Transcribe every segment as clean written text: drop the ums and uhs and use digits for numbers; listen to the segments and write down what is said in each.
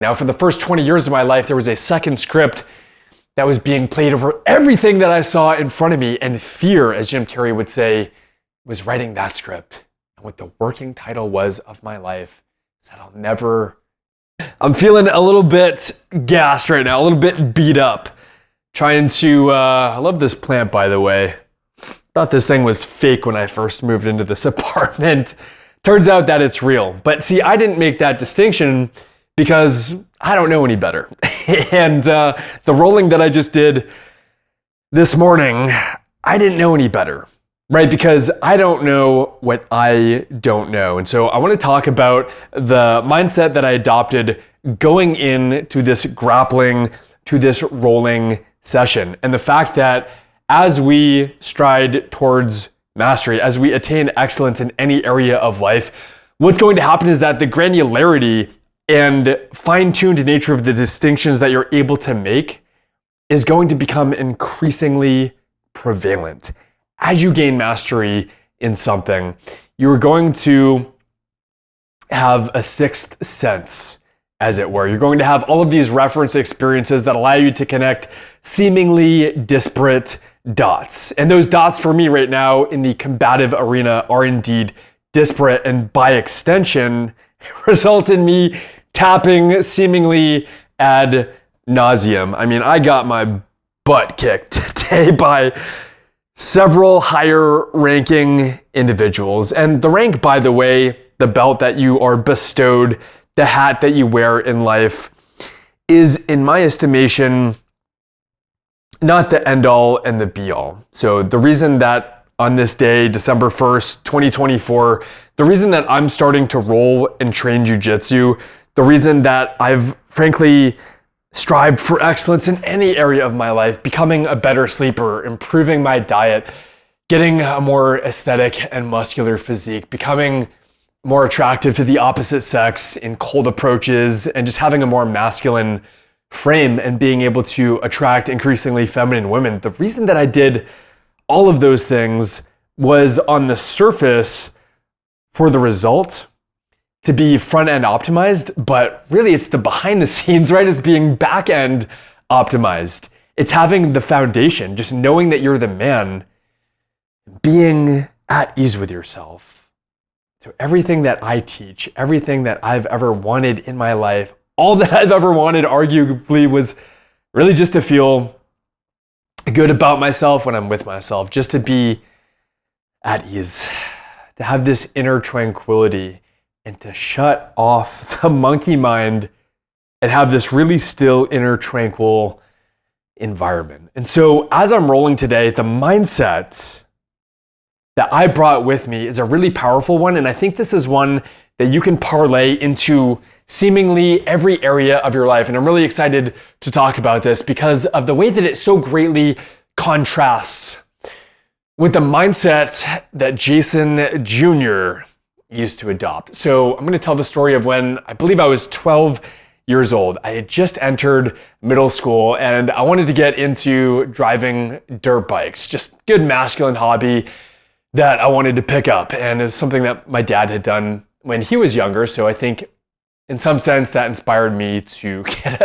Now, for the first 20 years of my life, there was a second script that was being played over everything that I saw in front of me, and fear, as Jim Carrey would say, was writing that script. And what the working title was of my life is that I'll never... I'm feeling a little bit gassed right now, a little bit beat up. Trying to, I love this plant, by the way. Thought this thing was fake when I first moved into this apartment. Turns out that it's real. But see, I didn't make that distinction because I don't know any better. And the rolling that I just did this morning, I didn't know any better, right? Because I don't know what I don't know. And so I want to talk about the mindset that I adopted going into this grappling, to this rolling session. And the fact that as we stride towards mastery, as we attain excellence in any area of life, what's going to happen is that the granularity and fine-tuned nature of the distinctions that you're able to make is going to become increasingly prevalent. As you gain mastery in something, you're going to have a sixth sense, as it were. You're going to have all of these reference experiences that allow you to connect seemingly disparate dots. And those dots for me right now in the combative arena are indeed disparate, and by extension result in me tapping seemingly ad nauseum. I mean, I got my butt kicked today by several higher ranking individuals. And the rank, by the way, the belt that you are bestowed, the hat that you wear in life, is, in my estimation, not the end all and the be all. So the reason that on this day, December 1st, 2024, the reason that I'm starting to roll and train jujitsu, the reason that I've frankly strived for excellence in any area of my life, becoming a better sleeper, improving my diet, getting a more aesthetic and muscular physique, becoming more attractive to the opposite sex in cold approaches, and just having a more masculine frame and being able to attract increasingly feminine women. The reason that I did all of those things was, on the surface, for the result to be front-end optimized, but really it's the behind the scenes, right? It's being back-end optimized. It's having the foundation, just knowing that you're the man, being at ease with yourself. So everything that I teach, everything that I've ever wanted in my life, all that I've ever wanted arguably was really just to feel good about myself when I'm with myself, just to be at ease, to have this inner tranquility, and to shut off the monkey mind and have this really still, inner, tranquil environment. And so as I'm rolling today, the mindset that I brought with me is a really powerful one. And I think this is one that you can parlay into seemingly every area of your life. And I'm really excited to talk about this because of the way that it so greatly contrasts with the mindset that Jason Jr. used to adopt. So I'm going to tell the story of when I believe I was 12 years old. I had just entered middle school and I wanted to get into driving dirt bikes, just good masculine hobby that I wanted to pick up. And it's something that my dad had done when he was younger. So I think in some sense that inspired me to get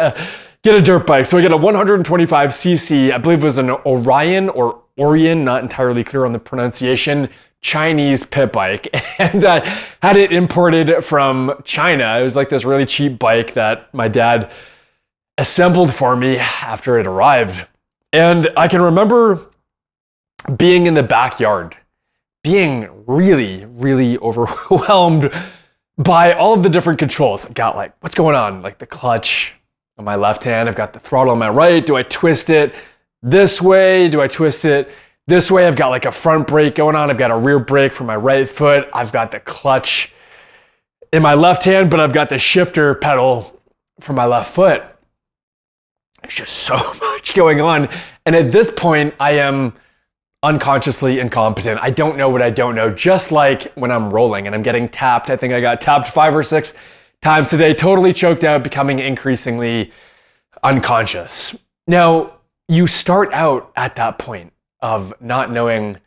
a dirt bike. So I got a 125cc, I believe it was an Orion or Orion, not entirely clear on the pronunciation, Chinese pit bike, and had it imported from China. It was like this really cheap bike that my dad assembled for me after it arrived. And I can remember being in the backyard, being really, really overwhelmed by all of the different controls. I've got like, what's going on? Like the clutch on my left hand, I've got the throttle on my right. Do I twist it this way? Do I twist it this way? I've got like a front brake going on. I've got a rear brake for my right foot. I've got the clutch in my left hand, but I've got the shifter pedal for my left foot. There's just so much going on. And at this point, I am unconsciously incompetent. I don't know what I don't know, just like when I'm rolling and I'm getting tapped. I think I got tapped 5 or 6 times today, totally choked out, becoming increasingly unconscious. Now, you start out at that point of not knowing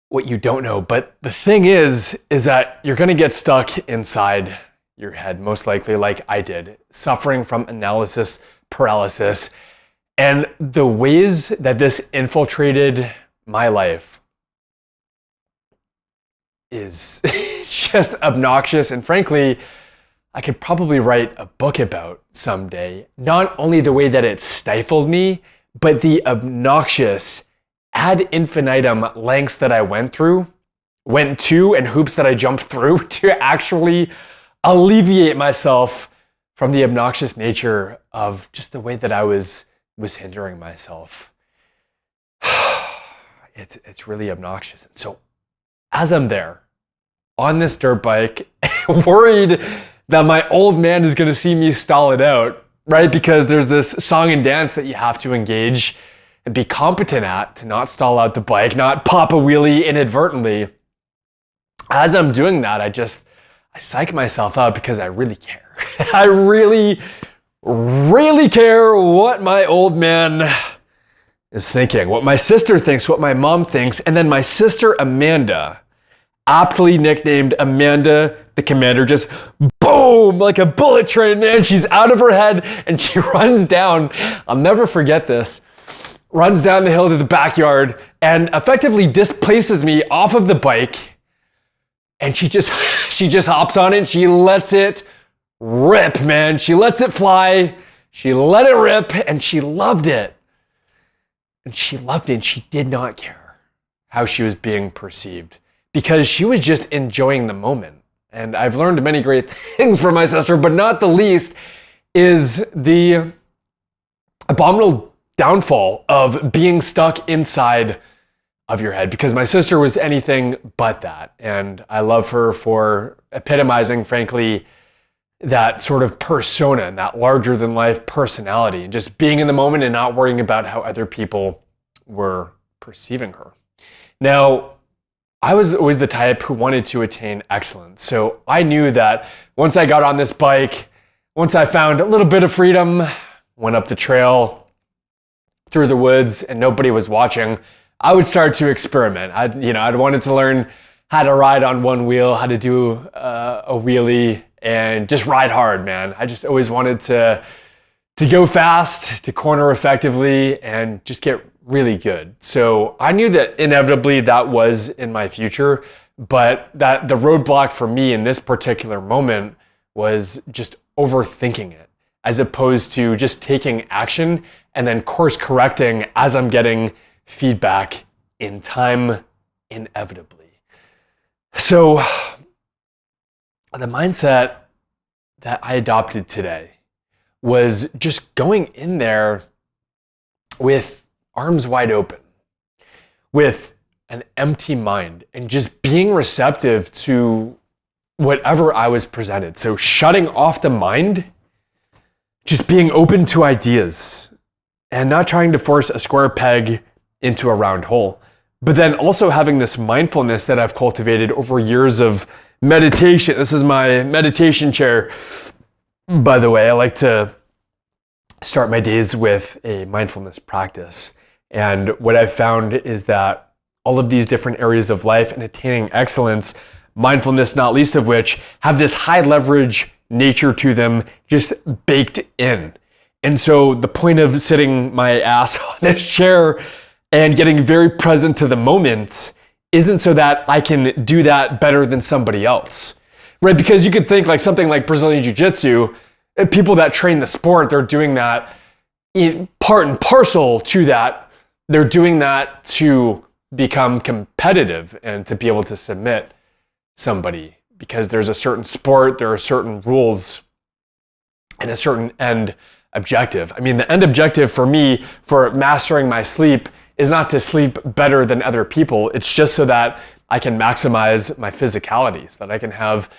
what you don't know. But the thing is that you're going to get stuck inside your head, most likely like I did, suffering from analysis paralysis. And the ways that this infiltrated my life is just obnoxious. And frankly, I could probably write a book about someday. Not only the way that it stifled me, but the obnoxious ad infinitum lengths that I went to, and hoops that I jumped through to actually alleviate myself from the obnoxious nature of just the way that I was hindering myself. It's really obnoxious. And so as I'm there on this dirt bike, worried that my old man is going to see me stall it out, right? Because there's this song and dance that you have to engage and be competent at to not stall out the bike, not pop a wheelie inadvertently. As I'm doing that, I psych myself out because I really care. I really, really care what my old man is thinking, what my sister thinks, what my mom thinks. And then my sister Amanda, aptly nicknamed Amanda the Commander, just boom, like a bullet train, man. She's out of her head and she runs down. I'll never forget this. Runs down the hill to the backyard and effectively displaces me off of the bike. And she just hops on it and she lets it rip, man. She lets it fly. She let it rip and she loved it. And she loved it and she did not care how she was being perceived because she was just enjoying the moment. And I've learned many great things from my sister, but not the least is the abominable downfall of being stuck inside of your head, because my sister was anything but that. And I love her for epitomizing, frankly, that sort of persona and that larger than life personality and just being in the moment and not worrying about how other people were perceiving her. Now, I was always the type who wanted to attain excellence. So I knew that once I got on this bike, once I found a little bit of freedom, went up the trail, through the woods, and nobody was watching, I would start to experiment. I'd wanted to learn how to ride on one wheel, how to do a wheelie, and just ride hard, man. I just always wanted to go fast, to corner effectively, and just get really good. So I knew that inevitably that was in my future, but that the roadblock for me in this particular moment was just overthinking it, as opposed to just taking action and then course correcting as I'm getting feedback in time, inevitably. So the mindset that I adopted today was just going in there with arms wide open, with an empty mind, and just being receptive to whatever I was presented. So shutting off the mind, just being open to ideas and not trying to force a square peg into a round hole. But then also having this mindfulness that I've cultivated over years of meditation. This is my meditation chair, by the way. I like to start my days with a mindfulness practice. And what I've found is that all of these different areas of life and attaining excellence, mindfulness not least of which, have this high leverage nature to them just baked in. And so the point of sitting my ass on this chair and getting very present to the moment isn't so that I can do that better than somebody else, right? Because you could think like something like Brazilian Jiu-Jitsu, people that train the sport, they're doing that in part and parcel to that. They're doing that to become competitive and to be able to submit somebody, because there's a certain sport, there are certain rules, and a certain end objective. I mean, the end objective for me for mastering my sleep is not to sleep better than other people. It's just so that I can maximize my physicality, so that I can have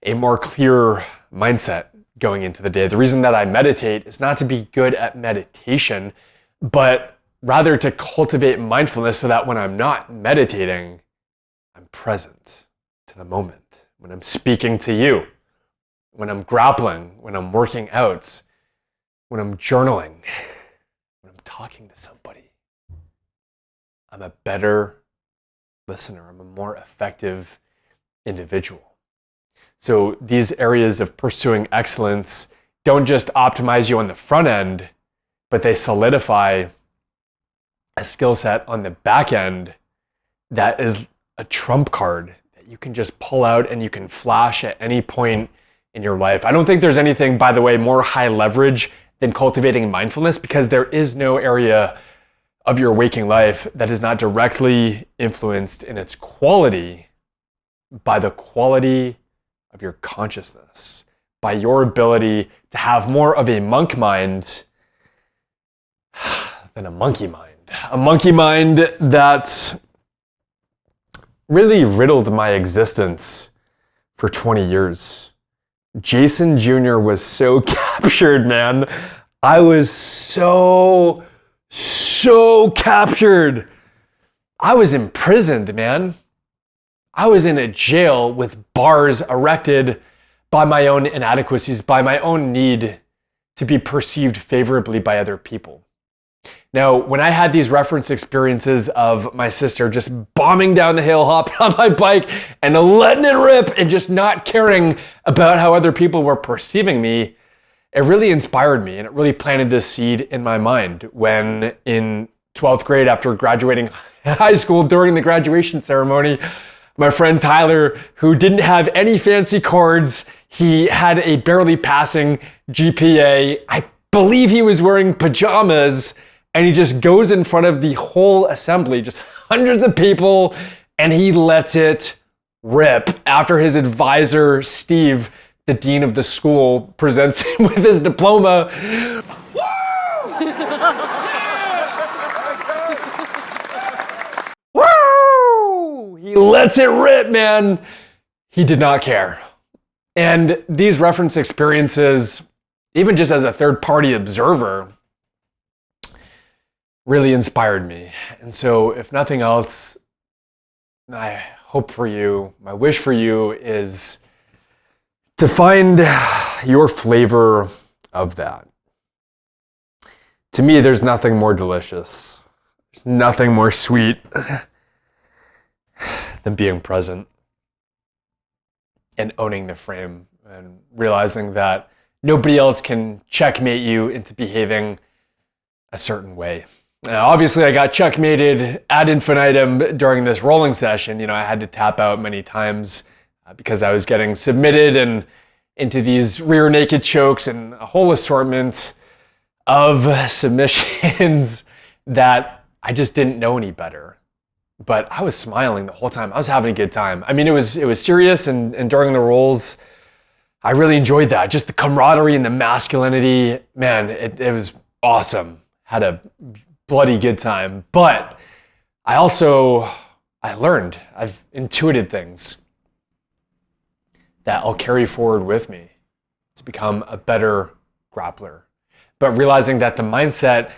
a more clear mindset going into the day. The reason that I meditate is not to be good at meditation, but rather to cultivate mindfulness so that when I'm not meditating, I'm present to the moment. When I'm speaking to you, when I'm grappling, when I'm working out, when I'm journaling, when I'm talking to somebody, I'm a better listener. I'm a more effective individual. So these areas of pursuing excellence don't just optimize you on the front end, but they solidify a skill set on the back end that is a trump card that you can just pull out and you can flash at any point in your life. I don't think there's anything, by the way, more high leverage than cultivating mindfulness, because there is no area of your waking life that is not directly influenced in its quality by the quality of your consciousness, by your ability to have more of a monk mind than a monkey mind. A monkey mind that really riddled my existence for 20 years. Jason Jr. was so captured, man. I was so captured. I was imprisoned, man. I was in a jail with bars erected by my own inadequacies, by my own need to be perceived favorably by other people. Now, when I had these reference experiences of my sister just bombing down the hill, hopping on my bike and letting it rip and just not caring about how other people were perceiving me, it really inspired me and it really planted this seed in my mind when in 12th grade, after graduating high school, during the graduation ceremony, my friend Tyler, who didn't have any fancy cards, he had a barely passing GPA. I believe he was wearing pajamas, and he just goes in front of the whole assembly, just hundreds of people, and he lets it rip after his advisor, Steve, the dean of the school, presents him with his diploma. Woo! He lets it rip, man. He did not care. And these reference experiences, even just as a third-party observer, really inspired me. And so if nothing else, I hope for you, my wish for you is to find your flavor of that. To me, there's nothing more delicious. There's nothing more sweet than being present and owning the frame and realizing that nobody else can checkmate you into behaving a certain way. Now, obviously, I got checkmated ad infinitum during this rolling session. I had to tap out many times because I was getting submitted and into these rear naked chokes and a whole assortment of submissions that I just didn't know any better. But I was smiling the whole time. I was having a good time. I mean, it was serious, and during the rolls, I really enjoyed that. Just the camaraderie and the masculinity, man, it was awesome. Had a bloody good time. But I learned, I've intuited things that I'll carry forward with me to become a better grappler. But realizing that the mindset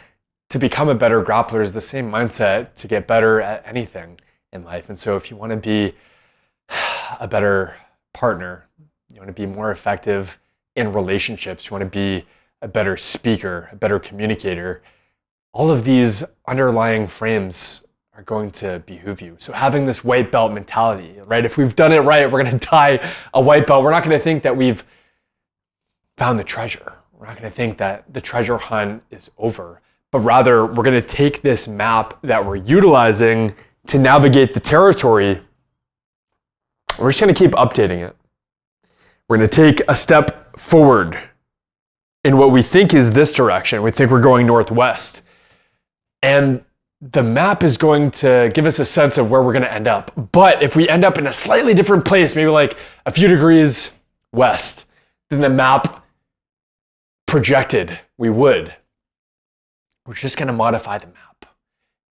to become a better grappler is the same mindset to get better at anything in life. And so if you want to be a better partner, you want to be more effective in relationships, you want to be a better speaker, a better communicator, all of these underlying frames are going to behoove you. So having this white belt mentality, right? If we've done it right, we're going to tie a white belt. We're not going to think that we've found the treasure. We're not going to think that the treasure hunt is over, but rather we're going to take this map that we're utilizing to navigate the territory. We're just going to keep updating it. We're going to take a step forward in what we think is this direction. We think we're going northwest. And the map is going to give us a sense of where we're going to end up. But if we end up in a slightly different place, maybe like a few degrees west than the map projected we would, we're just going to modify the map.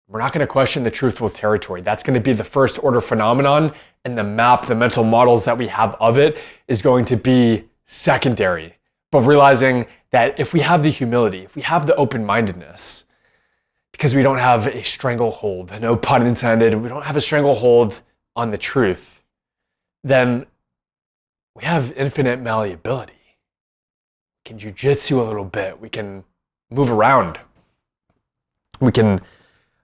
We're not going to question the truthful territory. That's going to be the first order phenomenon, and the map, the mental models that we have of it, is going to be secondary. But realizing that if we have the humility, if we have the open-mindedness, because we don't have a stranglehold, no pun intended, we don't have a stranglehold on the truth, then we have infinite malleability. We can jujitsu a little bit. We can move around. We can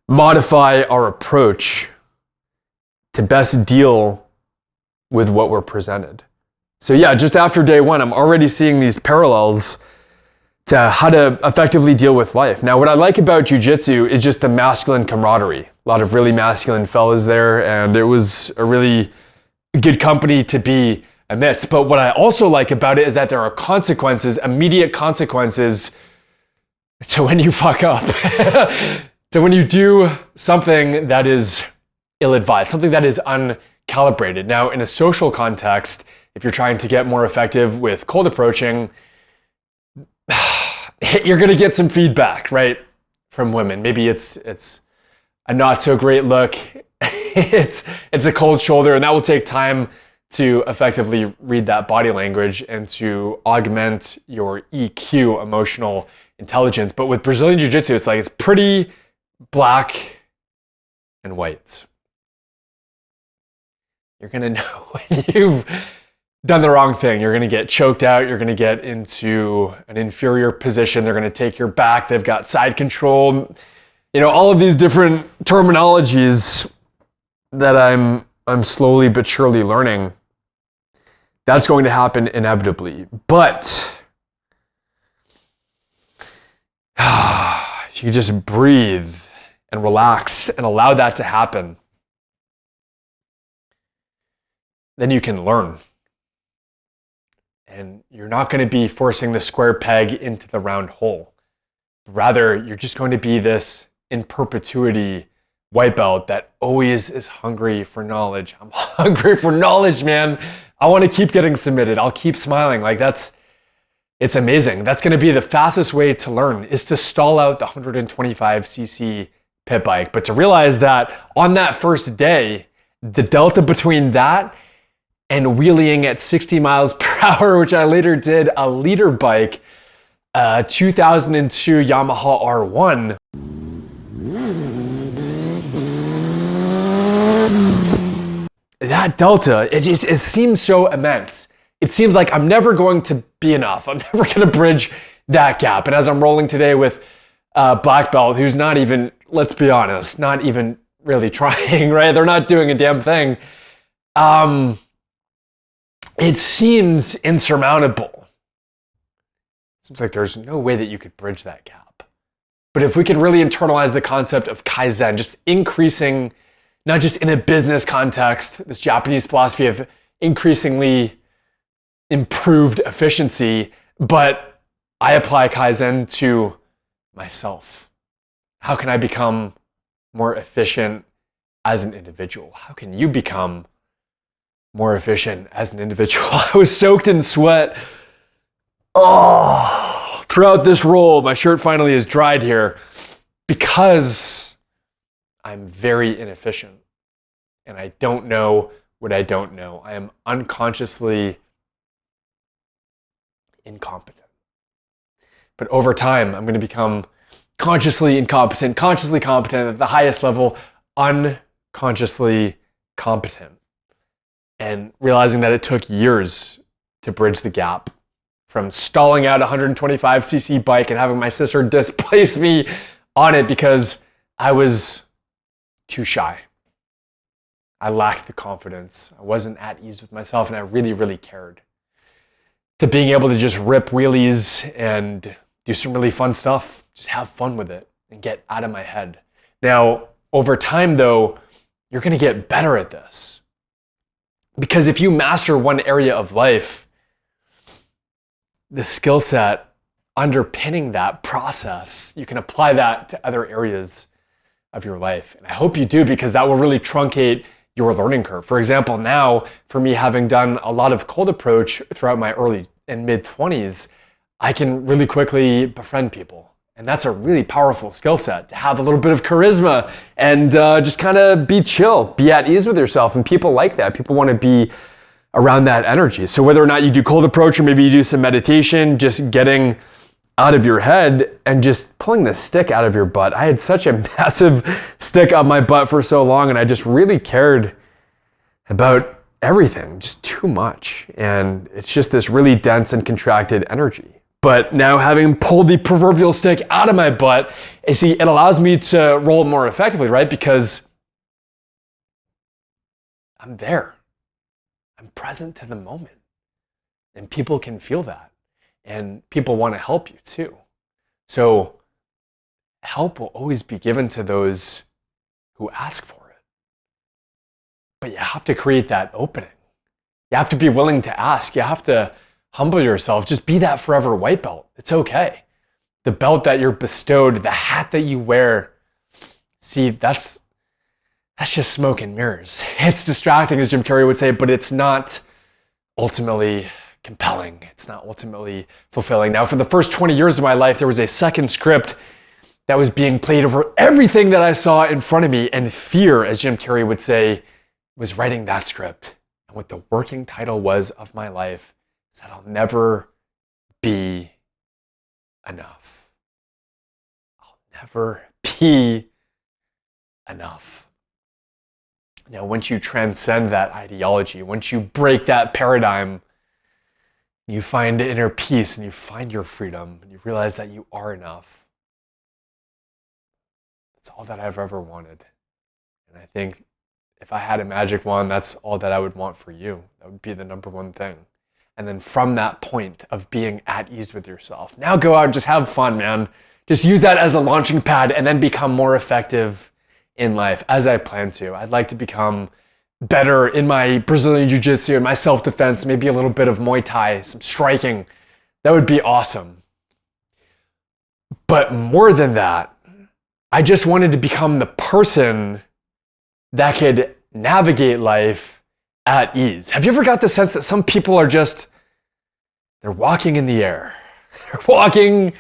modify our approach to best deal with what we're presented. So yeah, just after day one, I'm already seeing these parallels to how to effectively deal with life. Now, what I like about jiu-jitsu is just the masculine camaraderie. A lot of really masculine fellas there, and it was a really good company to be amidst. But what I also like about it is that there are consequences, immediate consequences to when you fuck up, to when you do something that is ill-advised, something that is uncalibrated. Now, in a social context, if you're trying to get more effective with cold approaching, you're going to get some feedback, right, from women. Maybe it's a not so great look. it's a cold shoulder, and that will take time to effectively read that body language and to augment your EQ, emotional intelligence. But with Brazilian Jiu-Jitsu, it's pretty black and white. You're going to know when you've done the wrong thing. You're going to get choked out. You're going to get into an inferior position. They're going to take your back. They've got side control. All of these different terminologies that I'm slowly but surely learning. That's going to happen inevitably. But if you just breathe and relax and allow that to happen, then you can learn. And you're not going to be forcing the square peg into the round hole. Rather, you're just going to be this in perpetuity white belt that always is hungry for knowledge. I'm hungry for knowledge, man. I want to keep getting submitted. I'll keep smiling. It's amazing. That's going to be the fastest way to learn, is to stall out the 125cc pit bike. But to realize that on that first day, the delta between that and wheeling at 60 miles per hour, which I later did a leader bike, 2002 Yamaha R1. That delta, it seems so immense. It seems like I'm never going to be enough. I'm never going to bridge that gap. And as I'm rolling today with black belt, who's not even, let's be honest, not even really trying, right? They're not doing a damn thing. It seems insurmountable. Seems like there's no way that you could bridge that gap. But if we could really internalize the concept of Kaizen, just increasing, not just in a business context, this Japanese philosophy of increasingly improved efficiency, but I apply Kaizen to myself. How can I become more efficient as an individual? How can you become more efficient as an individual? I was soaked in sweat. Throughout this roll, my shirt finally is dried here because I'm very inefficient and I don't know what I don't know. I am unconsciously incompetent. But over time, I'm going to become consciously incompetent, consciously competent at the highest level, unconsciously competent. And realizing that it took years to bridge the gap from stalling out a 125cc bike and having my sister displace me on it because I was too shy. I lacked the confidence. I wasn't at ease with myself, and I really, really cared. To being able to just rip wheelies and do some really fun stuff, just have fun with it and get out of my head. Now, over time though, you're going to get better at this. Because if you master one area of life, the skill set underpinning that process, you can apply that to other areas of your life. And I hope you do, because that will really truncate your learning curve. For example, now, for me having done a lot of cold approach throughout my early and mid 20s, I can really quickly befriend people. And that's a really powerful skill set, to have a little bit of charisma and just kind of be chill, be at ease with yourself. And people like that. People want to be around that energy. So whether or not you do cold approach or maybe you do some meditation, just getting out of your head and just pulling the stick out of your butt. I had such a massive stick up my butt for so long, and I just really cared about everything, just too much. And it's just this really dense and contracted energy. But now, having pulled the proverbial stick out of my butt, you see, it allows me to roll more effectively, right? Because I'm there. I'm present to the moment. And people can feel that. And people want to help you too. So help will always be given to those who ask for it. But you have to create that opening. You have to be willing to ask. You have to humble yourself. Just be that forever white belt. It's okay. The belt that you're bestowed, the hat that you wear, see, that's just smoke and mirrors. It's distracting, as Jim Carrey would say, but it's not ultimately compelling. It's not ultimately fulfilling. Now, for the first 20 years of my life, there was a second script that was being played over everything that I saw in front of me, and fear, as Jim Carrey would say, was writing that script. And what the working title was of my life is that I'll never be enough. I'll never be enough. Now, once you transcend that ideology, once you break that paradigm, you find inner peace and you find your freedom and you realize that you are enough. That's all that I've ever wanted. And I think if I had a magic wand, that's all that I would want for you. That would be the number one thing. And then from that point of being at ease with yourself, now go out and just have fun, man. Just use that as a launching pad and then become more effective in life, as I plan to. I'd like to become better in my Brazilian Jiu-Jitsu and my self-defense, maybe a little bit of Muay Thai, some striking. That would be awesome. But more than that, I just wanted to become the person that could navigate life at ease. Have you ever got the sense that some people are just, they're walking in the air. They're walking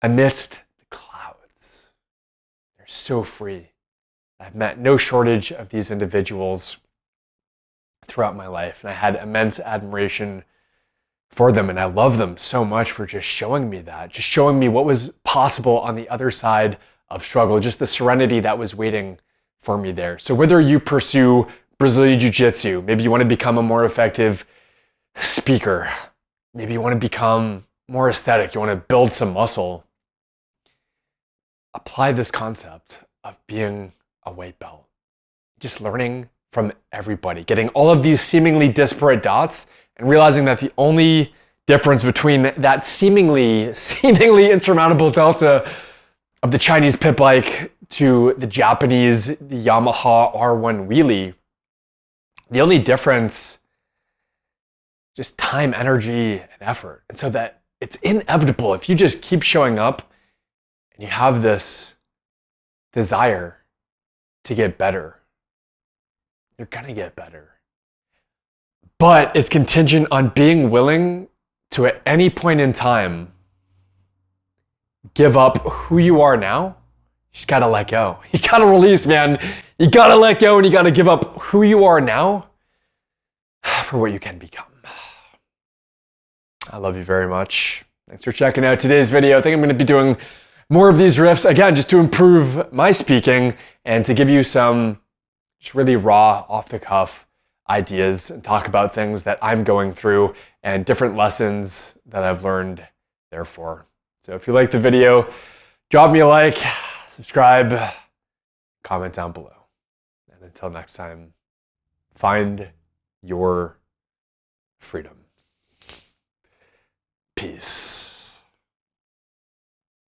amidst the clouds. They're so free. I've met no shortage of these individuals throughout my life, and I had immense admiration for them, and I love them so much for just showing me that, just showing me what was possible on the other side of struggle, just the serenity that was waiting for me there. So whether you pursue Brazilian Jiu-Jitsu, maybe you want to become a more effective speaker, maybe you want to become more aesthetic, you want to build some muscle, apply this concept of being a white belt. Just learning from everybody, getting all of these seemingly disparate dots and realizing that the only difference between that seemingly insurmountable delta of the Chinese pit bike to the Japanese the Yamaha R1 wheelie, the only difference, just time, energy, and effort. And so that it's inevitable if you just keep showing up and you have this desire to get better, you're gonna get better. But it's contingent on being willing to, at any point in time, give up who you are now. You just gotta let go. You gotta release, man. You gotta let go and you gotta give up who you are now for what you can become. I love you very much. Thanks for checking out today's video. I think I'm gonna be doing more of these riffs, again, just to improve my speaking and to give you some just really raw, off-the-cuff ideas and talk about things that I'm going through and different lessons that I've learned therefore. So if you like the video, drop me a like, subscribe, comment down below. And until next time, find your freedom. Peace.